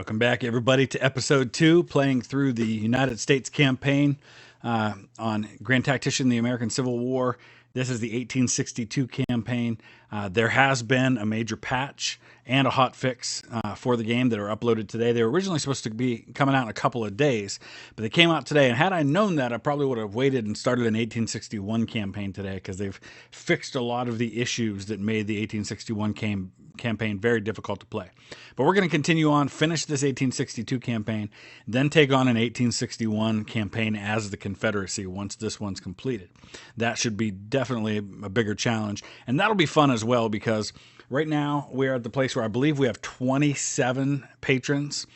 Welcome back, everybody, to episode 2, playing through the United States campaign on Grand Tactician, the American Civil War. This is the 1862 campaign. There has been a major patch and a hot fix for the game that are uploaded today. They were originally supposed to be coming out in a couple of days, but they came out today. And had I known that, I probably would have waited and started an 1861 campaign today, because they've fixed a lot of the issues that made the 1861 campaign very difficult to play. But we're going to continue on, finish this 1862 campaign, then take on an 1861 campaign as the Confederacy once this one's completed. That should be definitely a bigger challenge, and that'll be fun as well, because right now we're at the place where I believe we have 27 patrons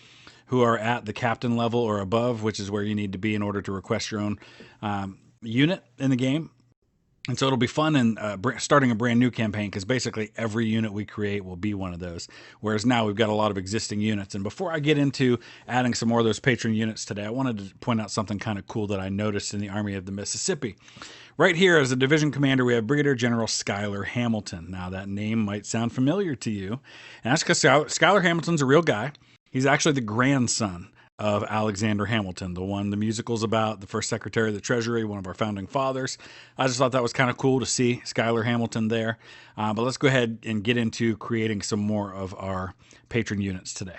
who are at the captain level or above, which is where you need to be in order to request your own unit in the game. And so it'll be fun in starting a brand new campaign, because basically every unit we create will be one of those. Whereas now we've got a lot of existing units. And before I get into adding some more of those patron units today, I wanted to point out something kind of cool that I noticed in the Army of the Mississippi. Right here as a division commander, we have Brigadier General Schuyler Hamilton. Now that name might sound familiar to you. And that's because Schuyler Hamilton's a real guy. He's actually the grandson of Alexander Hamilton, the one the musical's about, the first Secretary of the Treasury, one of our founding fathers. I just thought that was kind of cool to see Schuyler Hamilton there. But let's go ahead and get into creating some more of our patron units today.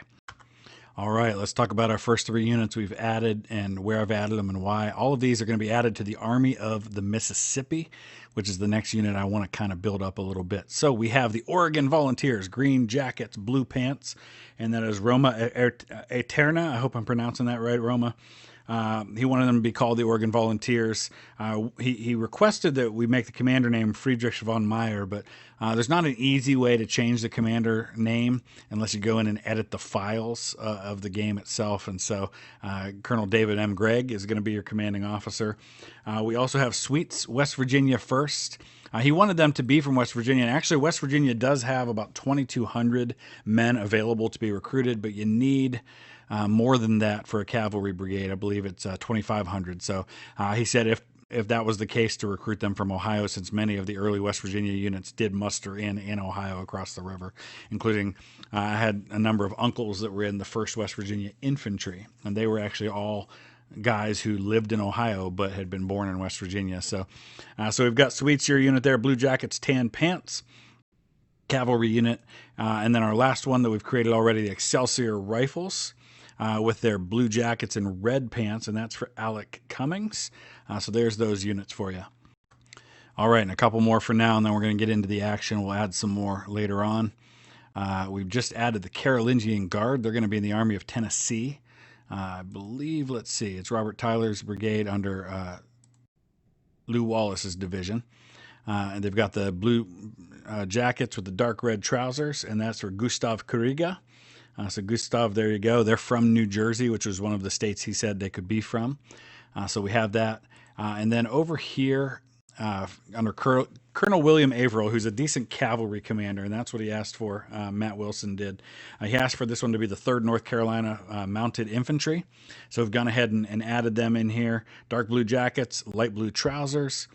All right, let's talk about our first 3 units we've added and where I've added them and why. All of these are going to be added to the Army of the Mississippi, which is the next unit I want to kind of build up a little bit. So we have the Oregon Volunteers, green jackets, blue pants, and that is Roma Aeterna. I hope I'm pronouncing that right, Roma. He wanted them to be called the Oregon Volunteers. He requested that we make the commander name Friedrich von Meyer, but there's not an easy way to change the commander name unless you go in and edit the files of the game itself. And so Colonel David M. Gregg is going to be your commanding officer. We also have Sweets, West Virginia 1st. He wanted them to be from West Virginia. And actually, West Virginia does have about 2,200 men available to be recruited, but you need more than that for a cavalry brigade. I believe it's 2,500. So he said if that was the case, to recruit them from Ohio, since many of the early West Virginia units did muster in Ohio across the river, including I had a number of uncles that were in the 1st West Virginia Infantry, and they were actually all guys who lived in Ohio but had been born in West Virginia. So we've got Sweets, your unit there, blue jackets, tan pants, cavalry unit, and then our last one that we've created already, the Excelsior Rifles, with their blue jackets and red pants, and that's for Alec Cummings. So there's those units for you. All right, and a couple more for now, and then we're going to get into the action. We'll add some more later on. We've just added the Carolingian Guard. They're going to be in the Army of Tennessee. I believe, let's see, it's Robert Tyler's brigade under Lew Wallace's division. And they've got the blue jackets with the dark red trousers, and that's for Gustav Kuriga. So Gustav, there you go. They're from New Jersey, which was one of the states he said they could be from. So we have that. And then over here, under Colonel William Averill, who's a decent cavalry commander, and that's what he asked for, Matt Wilson did. He asked for this one to be the 3rd North Carolina Mounted Infantry. So we've gone ahead and added them in here. Dark blue jackets, light blue trousers.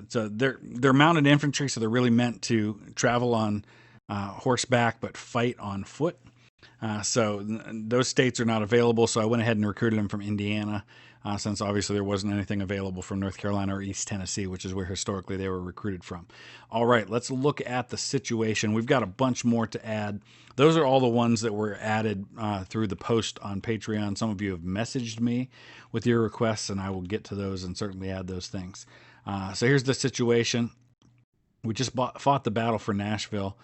So they're mounted infantry, so they're really meant to travel on horseback but fight on foot. So those states are not available, so I went ahead and recruited them from Indiana, since obviously there wasn't anything available from North Carolina or East Tennessee, which is where historically they were recruited from. All right, let's look at the situation. We've got a bunch more to add. Those are all the ones that were added through the post on Patreon. Some of you have messaged me with your requests, and I will get to those and certainly add those things. So here's the situation. We just fought the battle for Nashville.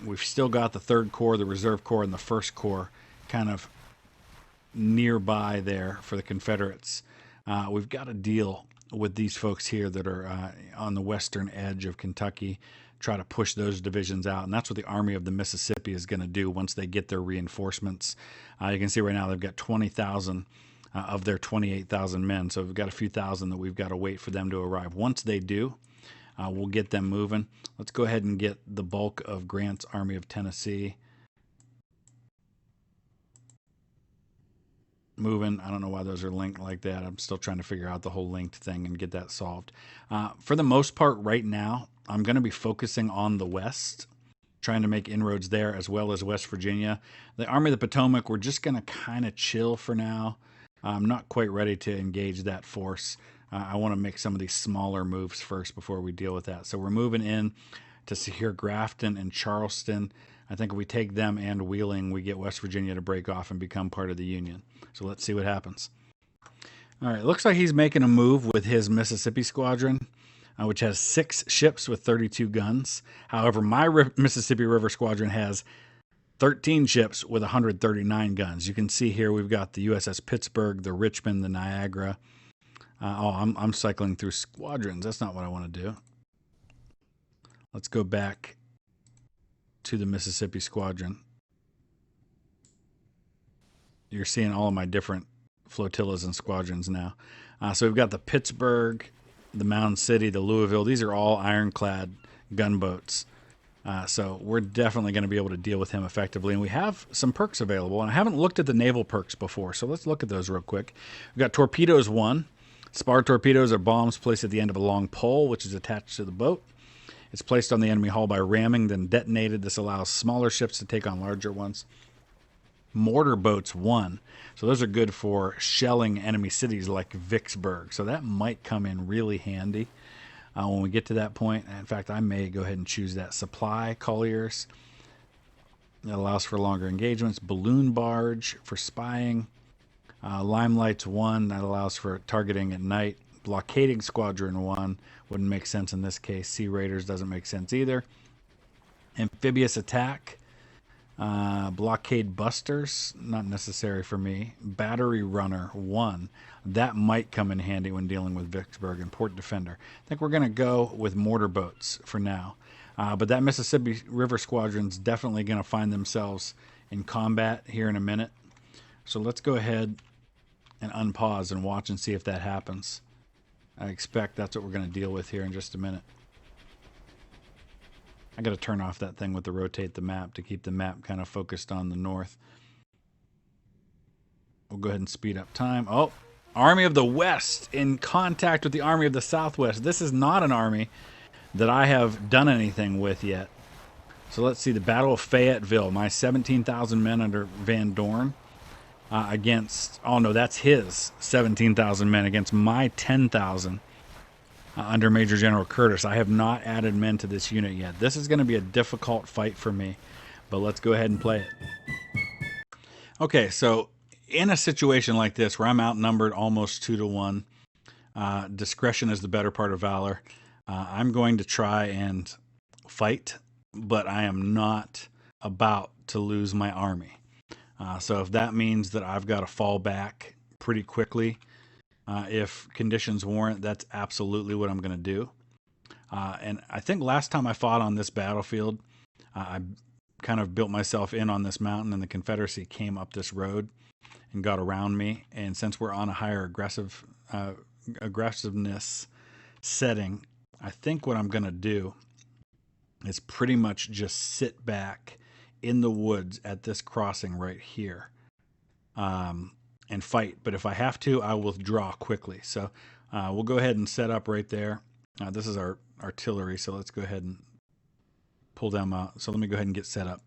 We've still got the 3rd Corps, the Reserve Corps, and the 1st Corps kind of nearby there for the Confederates. We've got to deal with these folks here that are on the western edge of Kentucky, try to push those divisions out, and that's what the Army of the Mississippi is going to do once they get their reinforcements. You can see right now they've got 20,000 of their 28,000 men, so we've got a few thousand that we've got to wait for them to arrive. Once they do, we'll get them moving. Let's go ahead and get the bulk of Grant's Army of Tennessee moving. I don't know why those are linked like that. I'm still trying to figure out the whole linked thing and get that solved. For the most part right now, I'm going to be focusing on the west trying to make inroads there as well as West Virginia. The Army of the Potomac, we're just going to kind of chill for now. I'm not quite ready to engage that force. I want to make some of these smaller moves first before we deal with that. So we're moving in to secure Grafton and Charleston. I think if we take them and Wheeling, we get West Virginia to break off and become part of the Union. So let's see what happens. All right, looks like he's making a move with his Mississippi Squadron, which has 6 ships with 32 guns. However, my Mississippi River Squadron has 13 ships with 139 guns. You can see here we've got the USS Pittsburgh, the Richmond, the Niagara. I'm cycling through squadrons. That's not what I want to do. Let's go back to the Mississippi Squadron. You're seeing all of my different flotillas and squadrons now. So we've got the Pittsburgh, the Mound City, the Louisville. These are all ironclad gunboats. So we're definitely going to be able to deal with him effectively. And we have some perks available. And I haven't looked at the naval perks before, so let's look at those real quick. We've got Torpedoes 1. Spar torpedoes are bombs placed at the end of a long pole, which is attached to the boat. It's placed on the enemy hull by ramming, then detonated. This allows smaller ships to take on larger ones. Mortar boats 1. So those are good for shelling enemy cities like Vicksburg. So that might come in really handy when we get to that point. In fact, I may go ahead and choose that. Supply colliers. That allows for longer engagements. Balloon barge for spying. Limelight's 1. That allows for targeting at night. Blockading Squadron 1. Wouldn't make sense in this case. Sea Raiders doesn't make sense either. Amphibious attack. Blockade busters, not necessary for me. Battery runner 1. That might come in handy when dealing with Vicksburg. And port defender. I think we're going to go with mortar boats for now. But that Mississippi River Squadron's definitely going to find themselves in combat here in a minute. So let's go ahead and unpause and watch and see if that happens. I expect that's what we're going to deal with here in just a minute. I got to turn off that thing with the rotate the map to keep the map kind of focused on the north. We'll go ahead and speed up time. Oh, Army of the West in contact with the Army of the Southwest. This is not an army that I have done anything with yet. So let's see, the Battle of Fayetteville. My 17,000 men under Van Dorn against, oh no, that's his 17,000 men against my 10,000 under Major General Curtis. I have not added men to this unit yet. This is going to be a difficult fight for me, but let's go ahead and play it. Okay, so in a situation like this where I'm outnumbered almost 2-1, discretion is the better part of valor. I'm going to try and fight, but I am not about to lose my army. So if that means that I've got to fall back pretty quickly, if conditions warrant, that's absolutely what I'm going to do. And I think last time I fought on this battlefield, I kind of built myself in on this mountain, and the Confederacy came up this road and got around me. And since we're on a higher aggressiveness setting, I think what I'm going to do is pretty much just sit back in the woods at this crossing right here and fight. But if I have to, I will withdraw quickly. So we'll go ahead and set up right there. This is our artillery, so let's go ahead and pull them out. So let me go ahead and get set up.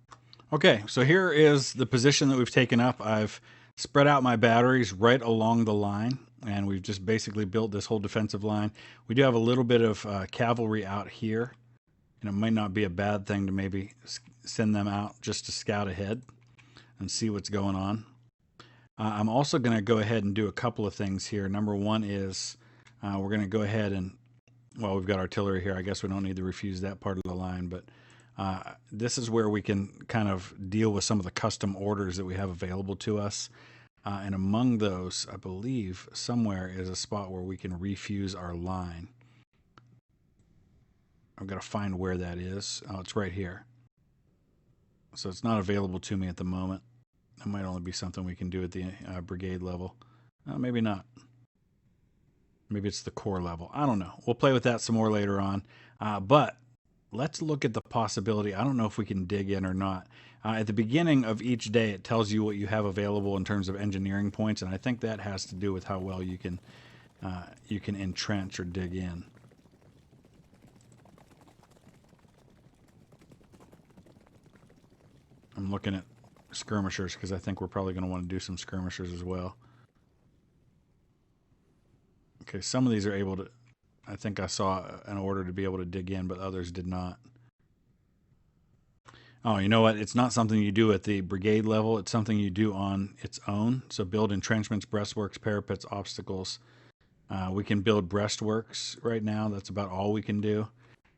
Okay, so here is the position that we've taken up. I've spread out my batteries right along the line, and we've just basically built this whole defensive line. We do have a little bit of cavalry out here, and it might not be a bad thing to maybe send them out just to scout ahead and see what's going on. I'm also going to go ahead and do a couple of things here. Number one is we're going to go ahead and, well, we've got artillery here. I guess we don't need to refuse that part of the line, but this is where we can kind of deal with some of the custom orders that we have available to us. And among those, I believe somewhere is a spot where we can refuse our line. I've got to find where that is. Oh, it's right here. So it's not available to me at the moment. That might only be something we can do at the brigade level. Maybe not. Maybe it's the corps level. I don't know. We'll play with that some more later on. But let's look at the possibility. I don't know if we can dig in or not. At the beginning of each day, it tells you what you have available in terms of engineering points, and I think that has to do with how well you can entrench or dig in. looking at skirmishers because I think we're probably going to want to do some skirmishers as well. Okay, some of these are able to, I think I saw an order to be able to dig in, but others did not. Oh, you know what? It's not something you do at the brigade level. It's something you do on its own. So build entrenchments, breastworks, parapets, obstacles. We can build breastworks right now. That's about all we can do.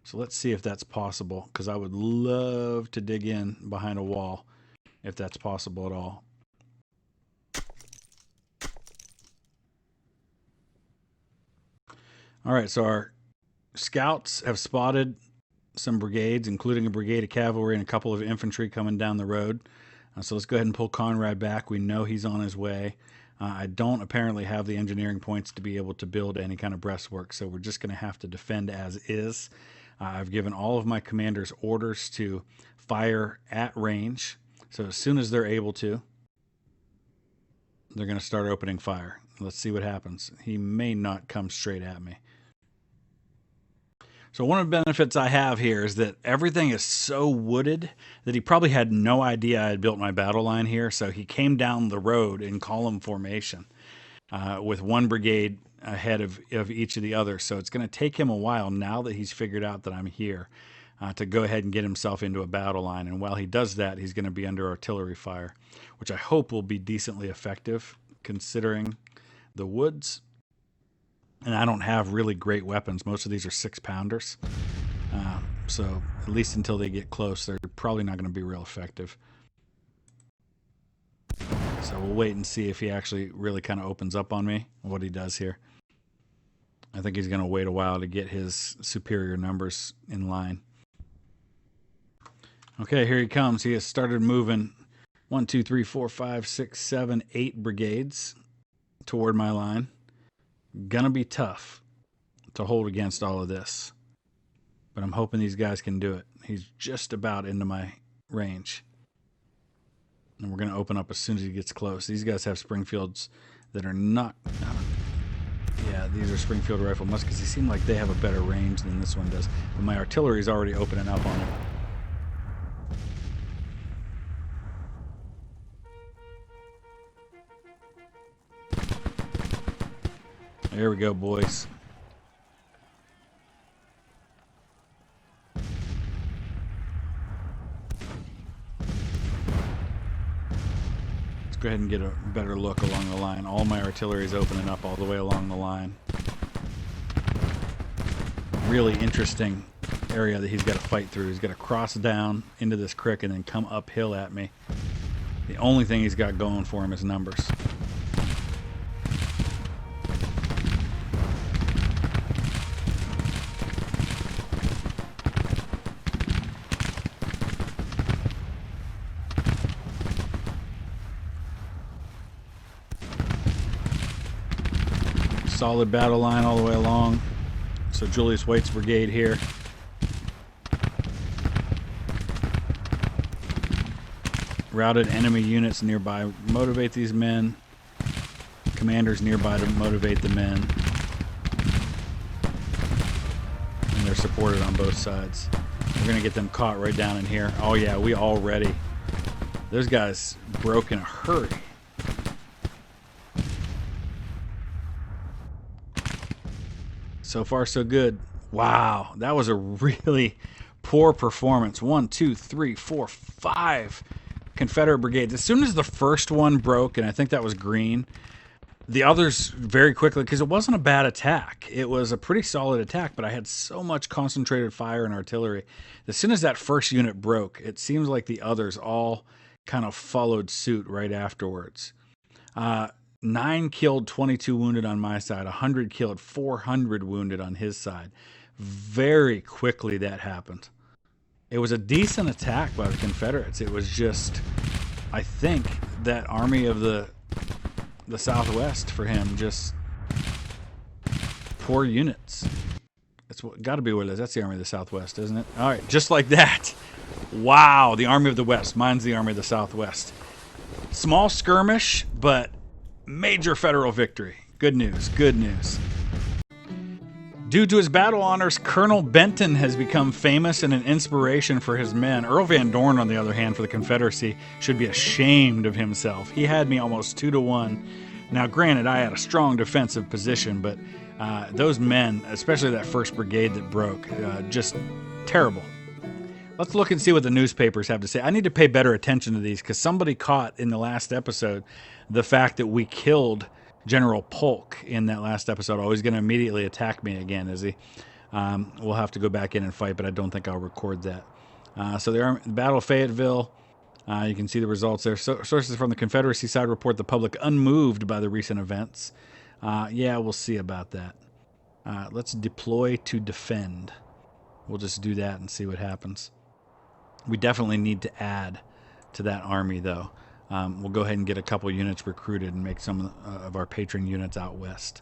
So let's see if that's possible, because I would love to dig in behind a wall if that's possible at all. All right, so our scouts have spotted some brigades, including a brigade of cavalry and a couple of infantry coming down the road. So let's go ahead and pull Conrad back. We know he's on his way. I don't apparently have the engineering points to be able to build any kind of breastwork, so we're just going to have to defend as is. I've given all of my commanders orders to fire at range. So as soon as they're able to, they're going to start opening fire. Let's see what happens. He may not come straight at me. So one of the benefits I have here is that everything is so wooded that he probably had no idea I had built my battle line here. So he came down the road in column formation with one brigade ahead of each of the others. So it's going to take him a while, now that he's figured out that I'm here, to go ahead and get himself into a battle line. And while he does that, he's going to be under artillery fire, which I hope will be decently effective considering the woods. And I don't have really great weapons. Most of these are 6-pounders. So at least until they get close, they're probably not going to be real effective. So we'll wait and see if he actually really kind of opens up on me, what he does here. I think he's going to wait a while to get his superior numbers in line. Okay, here he comes. He has started moving 1, 2, 3, 4, 5, 6, 7, 8 brigades toward my line. Gonna be tough to hold against all of this, but I'm hoping these guys can do it. He's just about into my range, and we're gonna open up as soon as he gets close. These guys have Springfields that are not yeah, these are Springfield rifle muskets. They seem like they have a better range than this one does, but my artillery is already opening up on it. There we go, boys. Let's go ahead and get a better look along the line. All my artillery is opening up all the way along the line. Really interesting area that he's got to fight through. He's got to cross down into this creek and then come uphill at me. The only thing he's got going for him is numbers. Solid battle line all the way along. So Julius Waite's brigade here. Routed enemy units nearby. Motivate these men. Commanders nearby to motivate the men. And they're supported on both sides. We're going to get them caught right down in here. Oh yeah, we already. Those guys broke in a hurry. So far, so good. Wow, that was a really poor performance. 1, 2, 3, 4, 5 Confederate brigades. As soon as the first one broke, and I think that was green, the others very quickly, because it wasn't a bad attack. It was a pretty solid attack, but I had so much concentrated fire and artillery. As soon as that first unit broke, it seems like the others all kind of followed suit right afterwards. 9 killed, 22 wounded on my side, 100 killed, 400 wounded on his side. Very quickly that happened. It was a decent attack by the Confederates. It was just, I think, that Army of the Southwest for him, just poor units. That's what got to be what it is. That's the Army of the Southwest, isn't it? All right, just like that. Wow, the Army of the West. Mine's the Army of the Southwest. Small skirmish, but major federal victory. Good news, good news. Due to his battle honors, Colonel Benton has become famous and an inspiration for his men. Earl Van Dorn, on the other hand, for the Confederacy, should be ashamed of himself. He had me almost 2-1. Now, granted, I had a strong defensive position, but those men, especially that 1st Brigade that broke, just terrible. Let's look and see what the newspapers have to say. I need to pay better attention to these because somebody caught in the last episode the fact that we killed General Polk in that last episode. Oh, he's going to immediately attack me again, is he? We'll have to go back in and fight, but I don't think I'll record that. So the Battle of Fayetteville, you can see the results there. Sources from the Confederacy side report the public unmoved by the recent events. Yeah, we'll see about that. Let's deploy to defend. We'll just do that and see what happens. We definitely need to add to that army, though. We'll go ahead and get a couple units recruited and make some of our Patron units out west.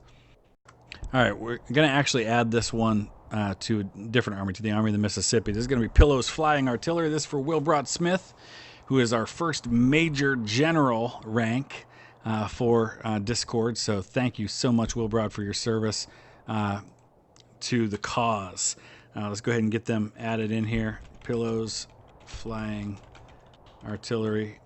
All right, we're going to actually add this one to a different army, to the Army of the Mississippi. This is going to be Pillows Flying Artillery. This is for Wilbrod Smith, who is our first Major General rank for Discord. So thank you so much, Wilbrod, for your service to the cause. Let's go ahead and get them added in here. Pillows Flying Artillery.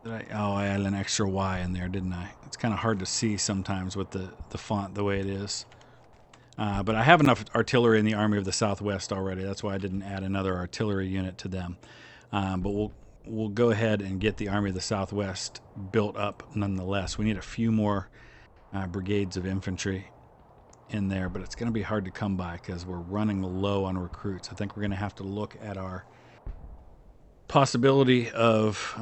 I added an extra Y in there, didn't I? It's kind of hard to see sometimes with the font the way it is. But I have enough artillery in the Army of the Southwest already. That's why I didn't add another artillery unit to them. But we'll go ahead and get the Army of the Southwest built up nonetheless. We need a few more brigades of infantry in there, but it's going to be hard to come by because we're running low on recruits. I think we're going to have to look at our possibility of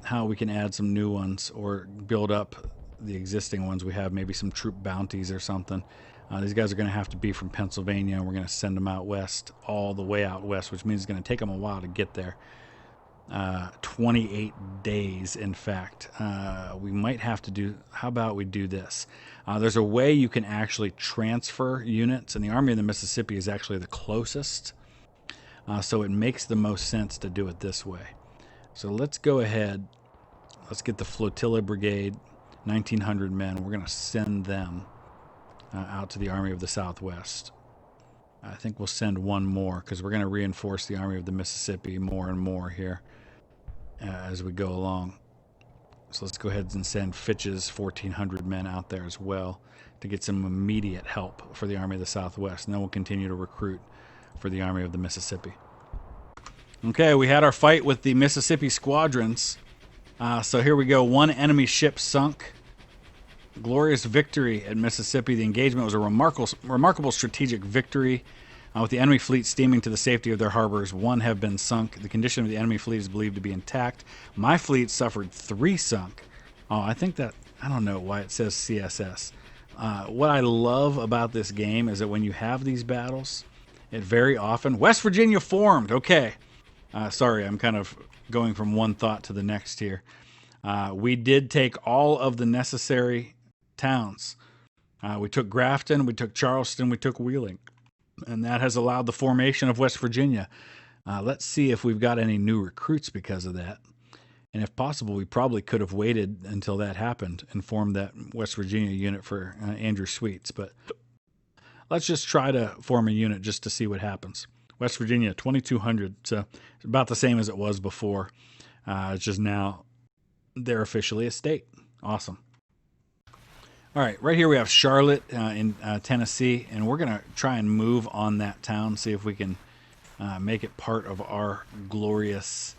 how we can add some new ones or build up the existing ones we have, maybe some troop bounties or something. These guys are going to have to be from Pennsylvania, and we're going to send them out west, all the way out west, which means it's going to take them a while to get there. 28 days, in fact. We might have to do, how about we do this? There's a way you can actually transfer units, and the Army of the Mississippi is actually the closest. So it makes the most sense to do it this way. So let's go ahead. Let's get the Flotilla Brigade, 1,900 men. We're going to send them out to the Army of the Southwest. I think we'll send one more because we're going to reinforce the Army of the Mississippi more and more here as we go along. So let's go ahead and send Fitch's 1,400 men out there as well to get some immediate help for the Army of the Southwest. And then we'll continue to recruit for the Army of the Mississippi. Okay, we had our fight with the Mississippi squadrons. So here we go. One enemy ship sunk. Glorious victory at Mississippi. The engagement was a remarkable strategic victory. With the enemy fleet steaming to the safety of their harbors, one have been sunk. The condition of the enemy fleet is believed to be intact. My fleet suffered 3 sunk. Oh, I think that, I don't know why it says CSS. What I love about this game is that when you have these battles, it very often, West Virginia formed. Okay. Sorry, I'm kind of going from one thought to the next here. We did take all of the necessary towns. We took Grafton, we took Charleston, we took Wheeling. And that has allowed the formation of West Virginia. Let's see if we've got any new recruits because of that. And if possible, we probably could have waited until that happened and formed that West Virginia unit for Andrew Sweets. But let's just try to form a unit just to see what happens. West Virginia, 2,200. So it's about the same as it was before. It's just now they're officially a state. Awesome. All right, right here we have Charlotte in Tennessee, and we're going to try and move on that town, see if we can make it part of our glorious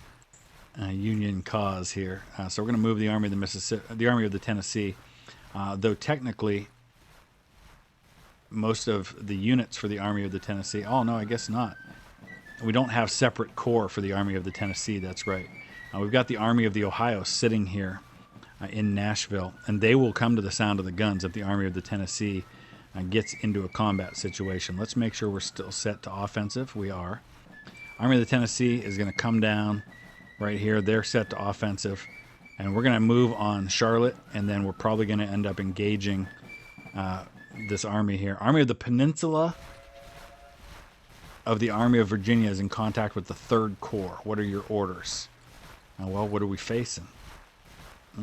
Union cause here. So we're going to move the Army of the Mississippi, the Army of the Tennessee, though technically most of the units for the Army of the Tennessee. Oh no, I guess not. We don't have separate corps for the Army of the Tennessee. That's right. We've got the Army of the Ohio sitting here in Nashville, and they will come to the sound of the guns if the Army of the Tennessee gets into a combat situation. Let's make sure we're still set to offensive. We are. Army of the Tennessee is going to come down right here. They're set to offensive, and we're going to move on Charlotte, and then we're probably going to end up engaging this army here. Army of the Peninsula of the Army of Virginia is in contact with the 3rd Corps. What are your orders? Well, what are we facing?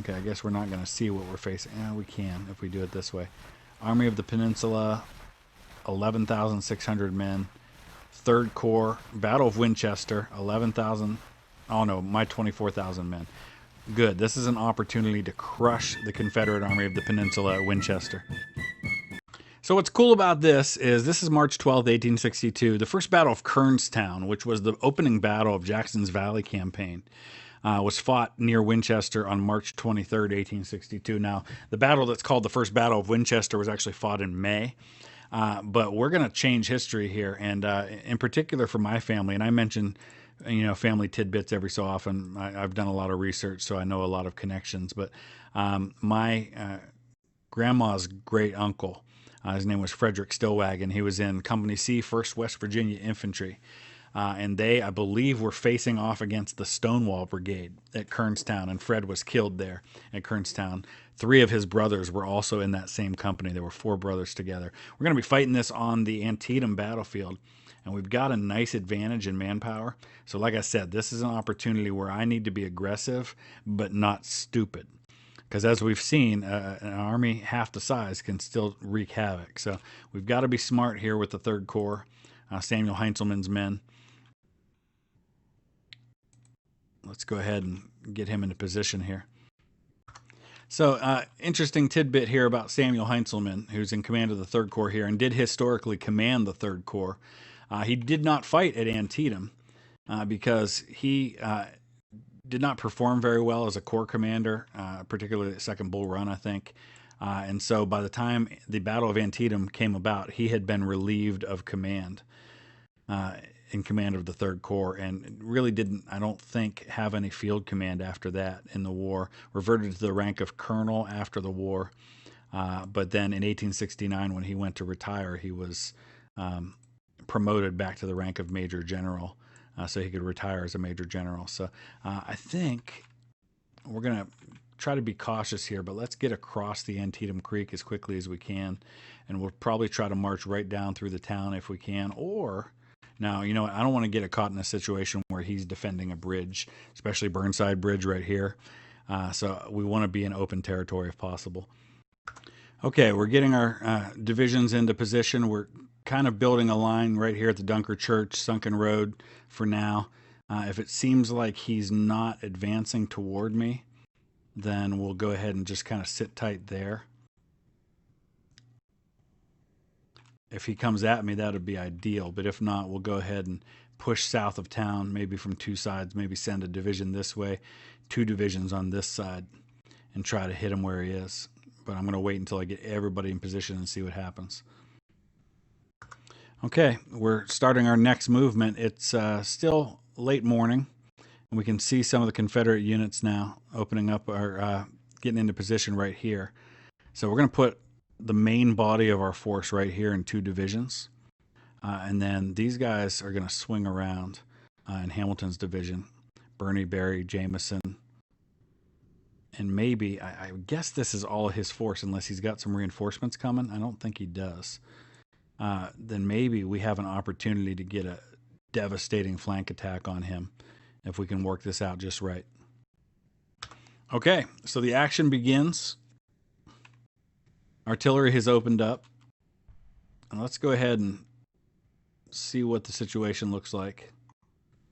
Okay, I guess we're not going to see what we're facing. Yeah, we can if we do it this way. Army of the Peninsula, 11,600 men. Third Corps, Battle of Winchester, 11,000. Oh no, my 24,000 men. Good. This is an opportunity to crush the Confederate Army of the Peninsula at Winchester. So what's cool about this is March 12th, 1862, the first Battle of Kernstown, which was the opening battle of Jackson's Valley Campaign, was fought near Winchester on March 23rd, 1862. Now, the battle that's called the First Battle of Winchester was actually fought in May. But we're going to change history here, and in particular for my family. And I mention, family tidbits every so often. I've done a lot of research, so I know a lot of connections. But my grandma's great uncle, his name was Frederick Stillwagon. He was in Company C, 1st West Virginia Infantry. And they, I believe, were facing off against the Stonewall Brigade at Kernstown, and Fred was killed there at Kernstown. 3 of his brothers were also in that same company. There were 4 brothers together. We're going to be fighting this on the Antietam battlefield, and we've got a nice advantage in manpower. So like I said, this is an opportunity where I need to be aggressive, but not stupid. Because as we've seen, an army half the size can still wreak havoc. So we've got to be smart here with the 3rd Corps, Samuel Heintzelman's men. Let's go ahead and get him into position here. So interesting tidbit here about Samuel Heintzelman, who's in command of the 3rd Corps here and did historically command the 3rd Corps. He did not fight at Antietam because he did not perform very well as a corps commander, particularly at 2nd Bull Run, I think. And so by the time the Battle of Antietam came about, he had been relieved of command, in command of the 3rd Corps, and really didn't, I don't think, have any field command after that in the war. Reverted to the rank of colonel after the war. But then in 1869, when he went to retire, he was promoted back to the rank of Major General. So he could retire as a Major General. So I think we're going to try to be cautious here, but let's get across the Antietam Creek as quickly as we can, and we'll probably try to march right down through the town if we can. Or, now, you know what, I don't want to get caught in a situation where he's defending a bridge, especially Burnside Bridge right here. So we want to be in open territory if possible. Okay, we're getting our divisions into position. We're kind of building a line right here at the Dunker Church, Sunken Road for now. If it seems like he's not advancing toward me, then we'll go ahead and just kind of sit tight there. If he comes at me, that would be ideal. But if not, we'll go ahead and push south of town, maybe from 2 sides, maybe send a division this way, 2 divisions on this side, and try to hit him where he is. But I'm going to wait until I get everybody in position and see what happens. Okay, we're starting our next movement. It's still late morning, and we can see some of the Confederate units now opening up or getting into position right here. So we're going to put the main body of our force right here in 2 divisions. And then these guys are going to swing around in Hamilton's division. Birney, Berry, Jameson. And maybe, I guess this is all his force unless he's got some reinforcements coming. I don't think he does. Then maybe we have an opportunity to get a devastating flank attack on him if we can work this out just right. Okay, so the action begins. Artillery has opened up. And let's go ahead and see what the situation looks like.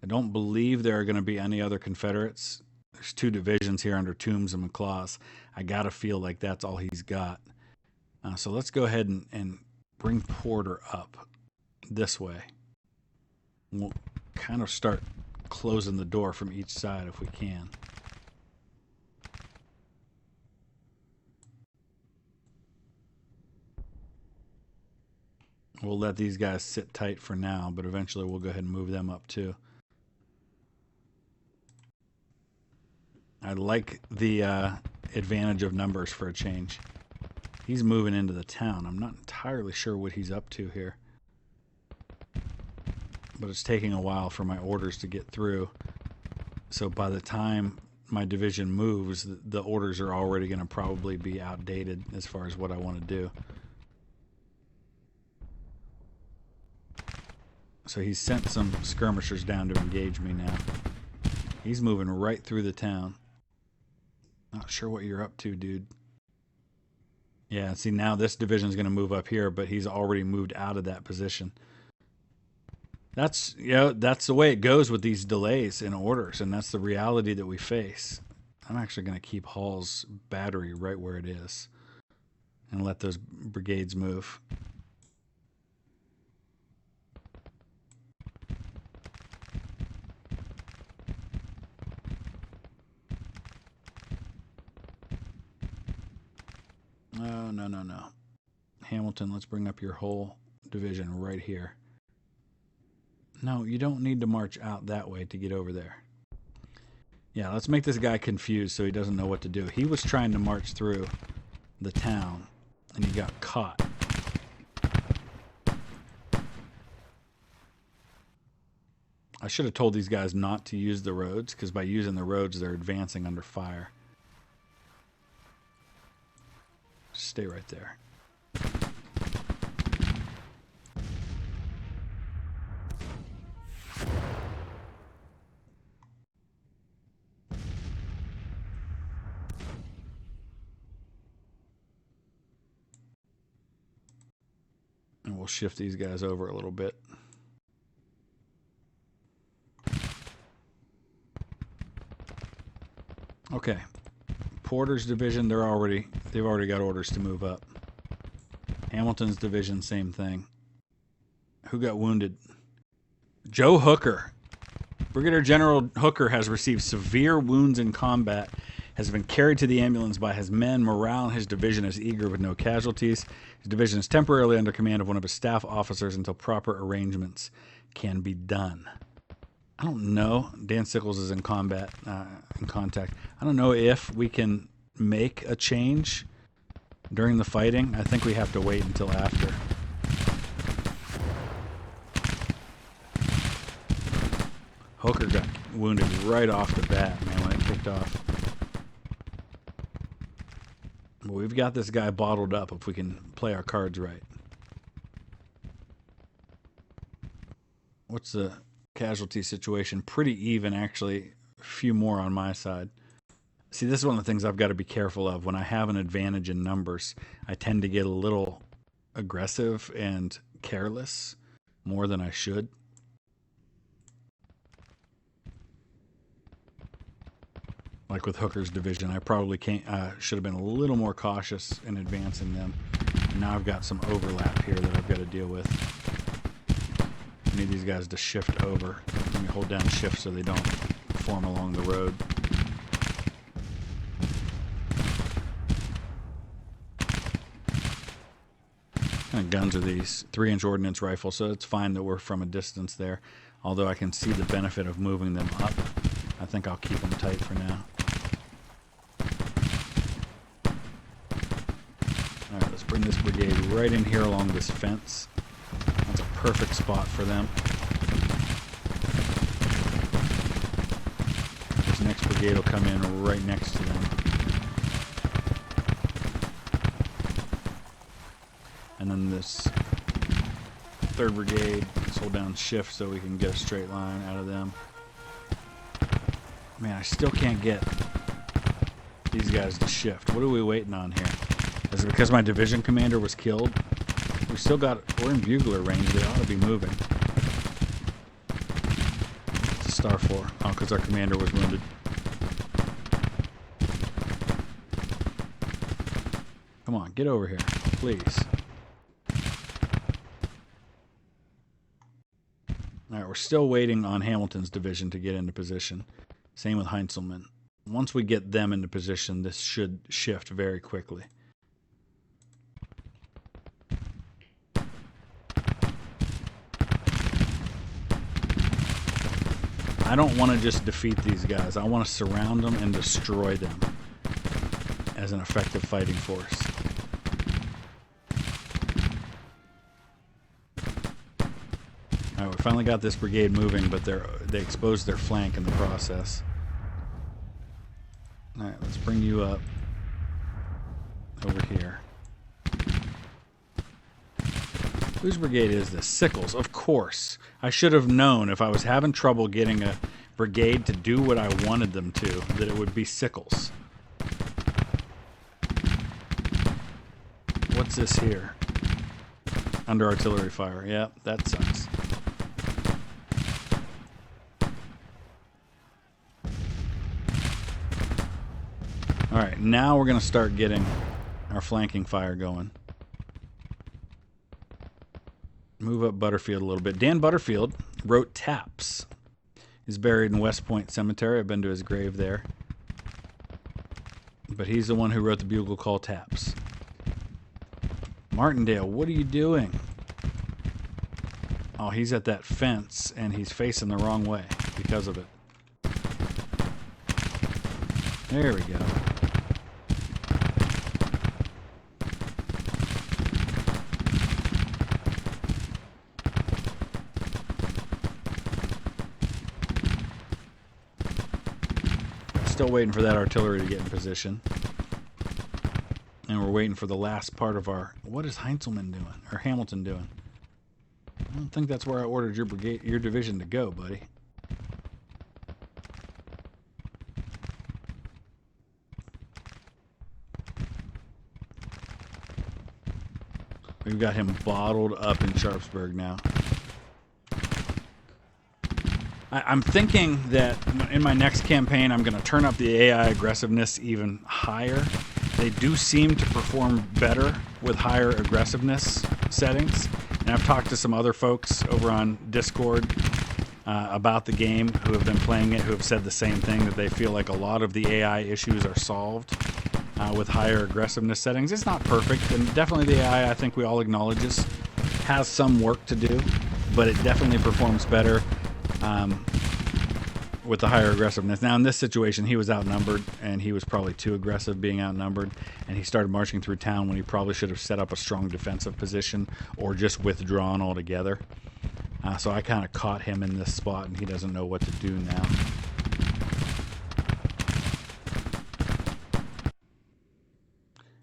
I don't believe there are going to be any other Confederates. There's 2 divisions here under Toombs and McLaws. I got to feel like that's all he's got. So let's go ahead and bring Porter up this way. We'll kind of start closing the door from each side if we can. We'll let these guys sit tight for now, but eventually we'll go ahead and move them up too. I like the advantage of numbers for a change. He's moving into the town. I'm not entirely sure what he's up to here. But it's taking a while for my orders to get through. So by the time my division moves, the orders are already going to probably be outdated as far as what I want to do. So he's sent some skirmishers down to engage me now. He's moving right through the town. Not sure what you're up to, dude. Yeah, see, now this division is going to move up here, but he's already moved out of that position. That's, that's the way it goes with these delays in orders, and that's the reality that we face. I'm actually going to keep Hall's battery right where it is and let those brigades move. Oh, no. Hamilton, let's bring up your whole division right here. No, you don't need to march out that way to get over there. Yeah, let's make this guy confused so he doesn't know what to do. He was trying to march through the town, and he got caught. I should have told these guys not to use the roads, because by using the roads, they're advancing under fire. Stay right there. And we'll shift these guys over a little bit. Okay. Porter's division, they've already got orders to move up. Hamilton's division, same thing. Who got wounded? Joe Hooker. Brigadier General Hooker has received severe wounds in combat, has been carried to the ambulance by his men. Morale in his division is eager with no casualties. His division is temporarily under command of one of his staff officers until proper arrangements can be done. I don't know. Dan Sickles is in combat, in contact. I don't know if we can make a change during the fighting. I think we have to wait until after. Hooker got wounded right off the bat, man, when it kicked off. But we've got this guy bottled up if we can play our cards right. What's the casualty situation? Pretty even, actually. A few more on my side. See, this is one of the things I've got to be careful of. When I have an advantage in numbers, I tend to get a little aggressive and careless more than I should. Like with Hooker's division, I probably should have been a little more cautious in advancing them. And now I've got some overlap here that I've got to deal with. I need these guys to shift over. Let me hold down shift so they don't form along the road. What kind of guns are these? 3-inch ordnance rifle, so it's fine that we're from a distance there. Although I can see the benefit of moving them up. I think I'll keep them tight for now. Alright, let's bring this brigade right in here along this fence. That's a perfect spot for them. This next brigade will come in right next to them. And then this 3rd brigade, let's hold down shift so we can get a straight line out of them. Man, I still can't get these guys to shift. What are we waiting on here? Is it because my division commander was killed? We're in bugler range. They ought to be moving. It's a star 4. Oh, because our commander was wounded. Come on, get over here, please. Alright, we're still waiting on Hamilton's division to get into position. Same with Heintzelman. Once we get them into position, this should shift very quickly. I don't want to just defeat these guys. I want to surround them and destroy them as an effective fighting force. Alright, we finally got this brigade moving, but they exposed their flank in the process. Alright, let's bring you up over here. Whose brigade is this? Sickles, of course. I should have known if I was having trouble getting a brigade to do what I wanted them to, that it would be Sickles. What's this here? Under artillery fire. Yep, that sucks. Alright, now we're going to start getting our flanking fire going. Move up Butterfield a little bit. Dan Butterfield wrote Taps. He's buried in West Point Cemetery. I've been to his grave there. But he's the one who wrote the bugle call Taps. Martindale, what are you doing? Oh, he's at that fence, and he's facing the wrong way because of it. There we go. Still waiting for that artillery to get in position. And we're waiting for the last part of our... What is Heintzelman doing? Or Hamilton doing? I don't think that's where I ordered your brigade, your division to go, buddy. We've got him bottled up in Sharpsburg now. I'm thinking that in my next campaign, I'm going to turn up the AI aggressiveness even higher. They do seem to perform better with higher aggressiveness settings. And I've talked to some other folks over on Discord about the game who have been playing it, who have said the same thing, that they feel like a lot of the AI issues are solved with higher aggressiveness settings. It's not perfect, and definitely the AI, I think we all acknowledge this, has some work to do, but it definitely performs better with the higher aggressiveness. Now in this situation, he was outnumbered, and he was probably too aggressive being outnumbered, and he started marching through town when he probably should have set up a strong defensive position or just withdrawn altogether. So I kind of caught him in this spot, and he doesn't know what to do now.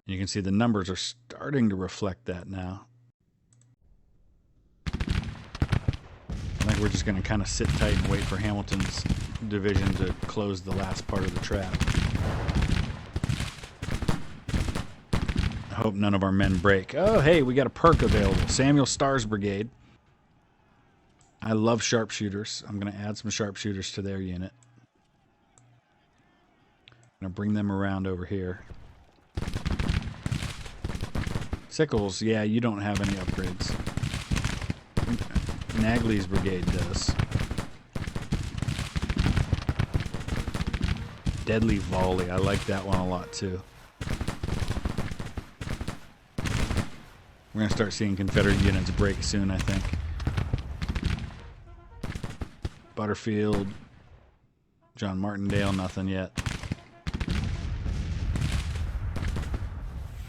You can see the numbers are starting to reflect that now. I think we're just going to kind of sit tight and wait for Hamilton's division to close the last part of the trap. I hope none of our men break. Oh, hey, we got a perk available. Samuel Starr's Brigade. I love sharpshooters. I'm going to add some sharpshooters to their unit. I'm going to bring them around over here. Sickles, yeah, you don't have any upgrades. Nagley's brigade does. Deadly volley, I like that one a lot too. We're going to start seeing Confederate units break soon, I think. Butterfield, John Martindale, nothing yet.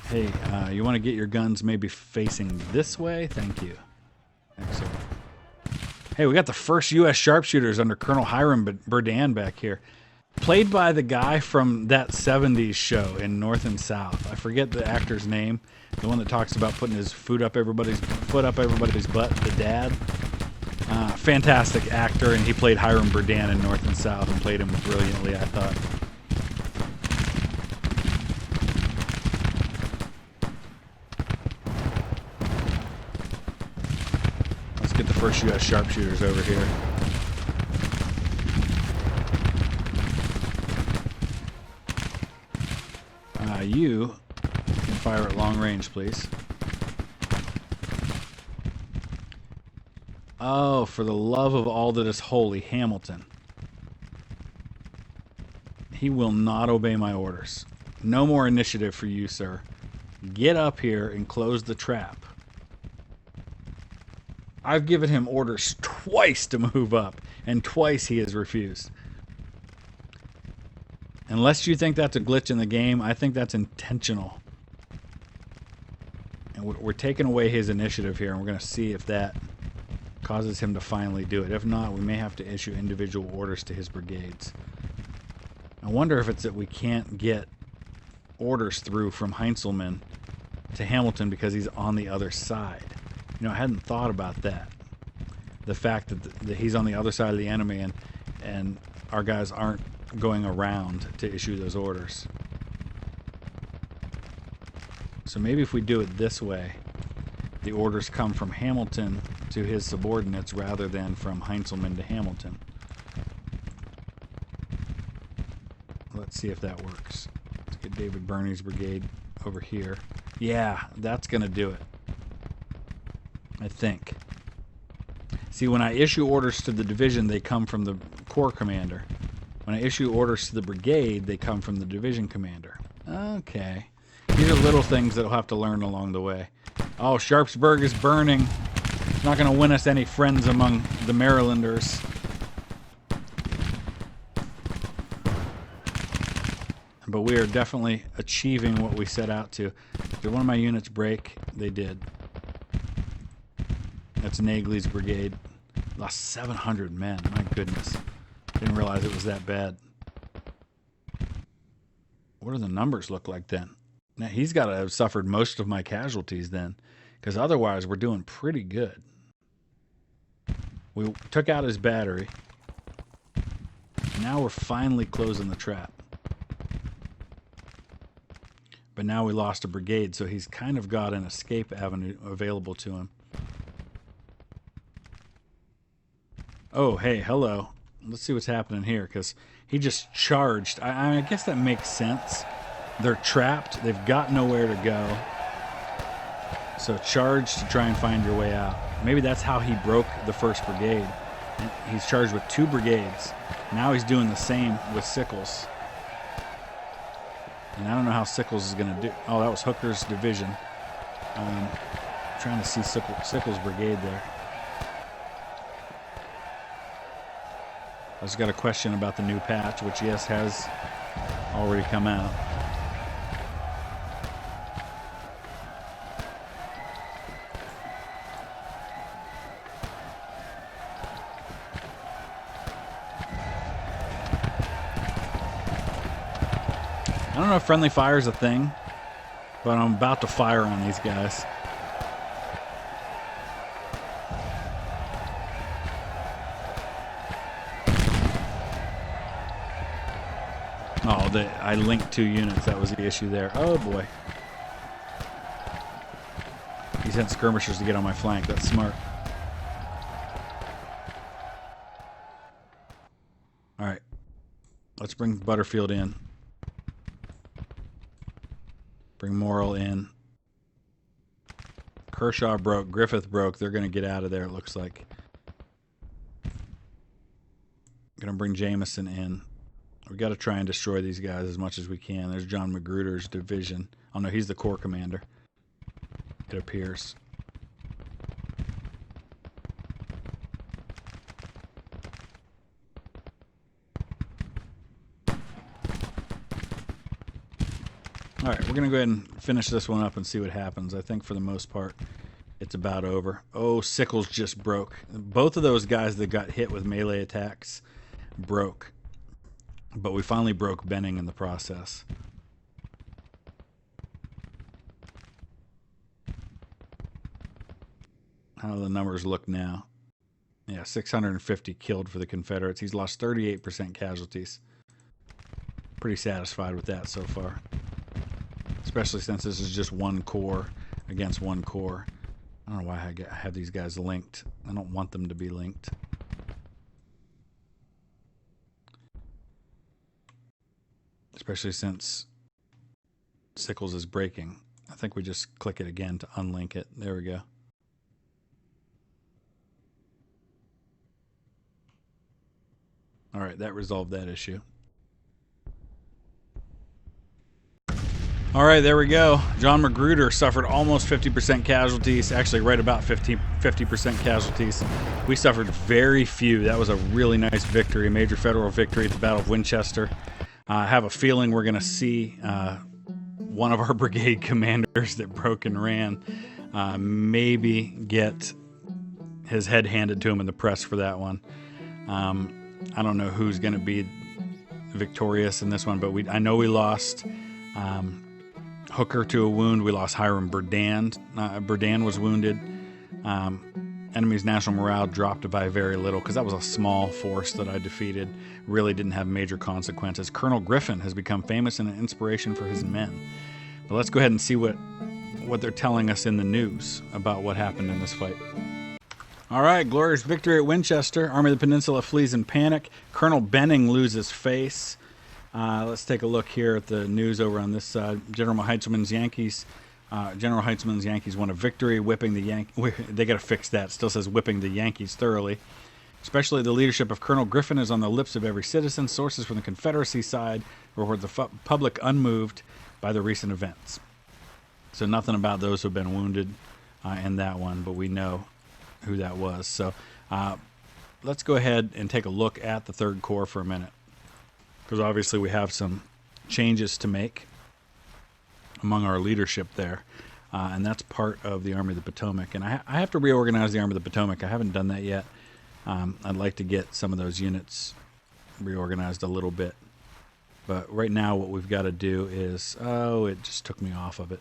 Hey, you want to get your guns maybe facing this way? Thank you. Excellent. Hey, we got the first U.S. sharpshooters under Colonel Hiram Burdan back here. Played by the guy from that 70s show in North and South. I forget the actor's name. The one that talks about putting his foot up everybody's butt, the dad. Fantastic actor, and he played Hiram Burdan in North and South and played him brilliantly, I thought. Get the first U.S. sharpshooters over here. You can fire at long range, please. Oh, for the love of all that is holy, Hamilton. He will not obey my orders. No more initiative for you, sir. Get up here and close the trap. I've given him orders twice to move up, and twice he has refused. Unless you think that's a glitch in the game, I think that's intentional. And we're taking away his initiative here, and we're going to see if that causes him to finally do it. If not, we may have to issue individual orders to his brigades. I wonder if it's that we can't get orders through from Heintzelman to Hamilton because he's on the other side. You know, I hadn't thought about that. The fact that he's on the other side of the enemy and our guys aren't going around to issue those orders. So maybe if we do it this way, the orders come from Hamilton to his subordinates rather than from Heintzelman to Hamilton. Let's see if that works. Let's get David Birney's brigade over here. Yeah, that's going to do it, I think. See, when I issue orders to the division, they come from the corps commander. When I issue orders to the brigade, they come from the division commander. Okay. These are little things that we'll have to learn along the way. Oh, Sharpsburg is burning. It's not going to win us any friends among the Marylanders. But we are definitely achieving what we set out to. Did one of my units break? They did. That's Nagley's brigade. Lost 700 men. My goodness. Didn't realize it was that bad. What do the numbers look like then? Now, he's got to have suffered most of my casualties then, because otherwise we're doing pretty good. We took out his battery. Now we're finally closing the trap. But now we lost a brigade, so he's kind of got an escape avenue available to him. Oh, hey, hello. Let's see what's happening here, because he just charged. I guess that makes sense. They're trapped. They've got nowhere to go. So charge to try and find your way out. Maybe that's how he broke the 1st Brigade. He's charged with 2 brigades. Now he's doing the same with Sickles. And I don't know how Sickles is going to do. Oh, that was Hooker's division. Trying to see Sickles' brigade there. I just got a question about the new patch, which, yes, has already come out. I don't know if friendly fire is a thing, but I'm about to fire on these guys. Oh, I linked 2 units. That was the issue there. Oh, boy. He sent skirmishers to get on my flank. That's smart. All right. Let's bring Butterfield in. Bring Morrill in. Kershaw broke. Griffith broke. They're going to get out of there, it looks like. Going to bring Jameson in. We've got to try and destroy these guys as much as we can. There's John Magruder's division. Oh, no, he's the corps commander, it appears. All right, we're going to go ahead and finish this one up and see what happens. I think for the most part, it's about over. Oh, Sickles just broke. Both of those guys that got hit with melee attacks broke. But we finally broke Benning in the process. How do the numbers look now? Yeah, 650 killed for the Confederates. He's lost 38% casualties. Pretty satisfied with that so far. Especially since this is just one corps against one corps. I don't know why I have these guys linked. I don't want them to be linked. Especially since Sickles is breaking. I think we just click it again to unlink it. There we go. All right, that resolved that issue. All right, there we go. John Magruder suffered almost 50% casualties, actually right about 50% casualties. We suffered very few. That was a really nice victory, a major federal victory at the Battle of Winchester. I have a feeling we're going to see one of our brigade commanders that broke and ran maybe get his head handed to him in the press for that one. I don't know who's going to be victorious in this one, but I know we lost Hooker to a wound. We lost Hiram Berdan. Berdan was wounded. Enemy's national morale dropped by very little because that was a small force that I defeated. Really didn't have major consequences. Colonel Griffin has become famous and an inspiration for his men. But let's go ahead and see what what they're telling us in the news about what happened in this fight. All right, glorious victory at Winchester. Army of the Peninsula flees in panic. Colonel Benning loses face. Let's take a look here at the news over on this side. General Heintzelman's Yankees won a victory, whipping the Yankees. They got to fix that. Still says whipping the Yankees thoroughly. Especially the leadership of Colonel Griffin is on the lips of every citizen. Sources from the Confederacy side report the public unmoved by the recent events. So nothing about those who have been wounded in that one, but we know who that was. So let's go ahead and take a look at the Third Corps for a minute, because obviously we have some changes to make among our leadership there, and that's part of the Army of the Potomac. And I have to reorganize the Army of the Potomac. I haven't done that yet. I'd like to get some of those units reorganized a little bit. But right now what we've got to do is... Oh, it just took me off of it.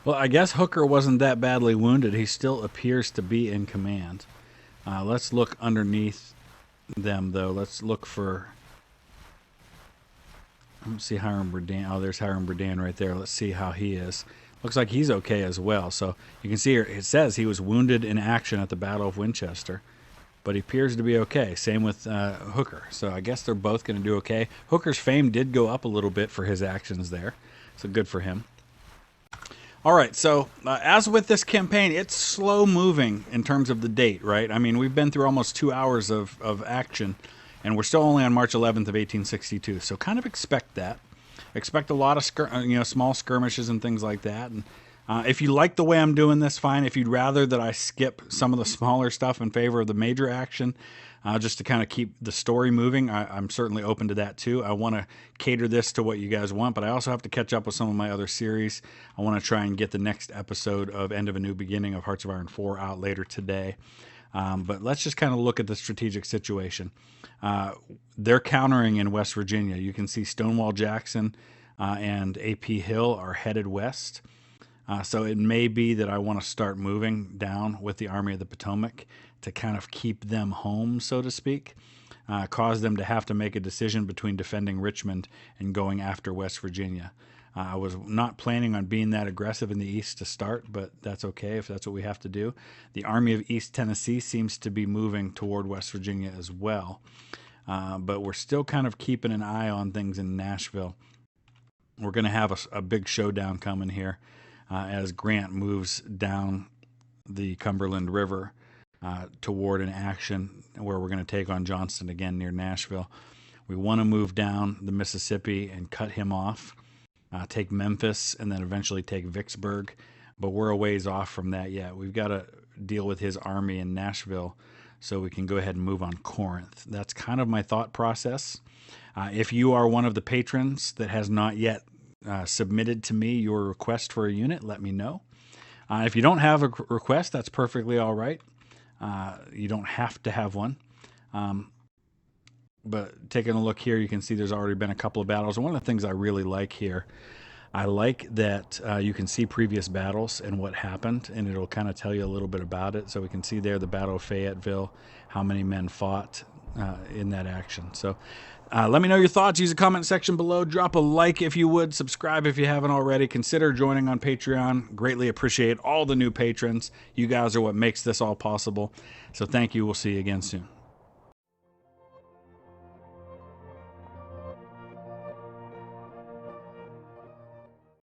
Well, I guess Hooker wasn't that badly wounded. He still appears to be in command. Let's look underneath them, though. Let's look for... I don't see Hiram Berdan. Oh, there's Hiram Berdan right there. Let's see how he is. Looks like he's okay as well. So you can see here, it says he was wounded in action at the Battle of Winchester, but he appears to be okay. Same with Hooker. So I guess they're both going to do okay. Hooker's fame did go up a little bit for his actions there, so good for him. All right, so as with this campaign, it's slow moving in terms of the date, right? I mean, we've been through almost 2 hours of action, and we're still only on March 11th of 1862. So kind of expect that. Expect a lot of small skirmishes and things like that. And if you like the way I'm doing this, fine. If you'd rather that I skip some of the smaller stuff in favor of the major action, just to kind of keep the story moving, I'm certainly open to that too. I want to cater this to what you guys want, but I also have to catch up with some of my other series. I want to try and get the next episode of End of a New Beginning of Hearts of Iron 4 out later today. But let's just kind of look at the strategic situation. They're countering in West Virginia. You can see Stonewall Jackson and A.P. Hill are headed west. So it may be that I want to start moving down with the Army of the Potomac to kind of keep them home, so to speak, cause them to have to make a decision between defending Richmond and going after West Virginia. I was not planning on being that aggressive in the east to start, but that's okay if that's what we have to do. The Army of East Tennessee seems to be moving toward West Virginia as well, but we're still kind of keeping an eye on things in Nashville. We're going to have a big showdown coming here as Grant moves down the Cumberland River toward an action where we're going to take on Johnston again near Nashville. We want to move down the Mississippi and cut him off. Take Memphis, and then eventually take Vicksburg. But we're a ways off from that yet. We've got to deal with his army in Nashville so we can go ahead and move on Corinth. That's kind of my thought process. If you are one of the patrons that has not yet submitted to me your request for a unit, let me know. If you don't have a request, that's perfectly all right. You don't have to have one. But taking a look here, you can see there's already been a couple of battles. And one of the things I really like here, I like that you can see previous battles and what happened, and it'll kind of tell you a little bit about it. So we can see there the Battle of Fayetteville, how many men fought in that action. So let me know your thoughts. Use the comment section below. Drop a like if you would. Subscribe if you haven't already. Consider joining on Patreon. Greatly appreciate all the new patrons. You guys are what makes this all possible. So thank you. We'll see you again soon.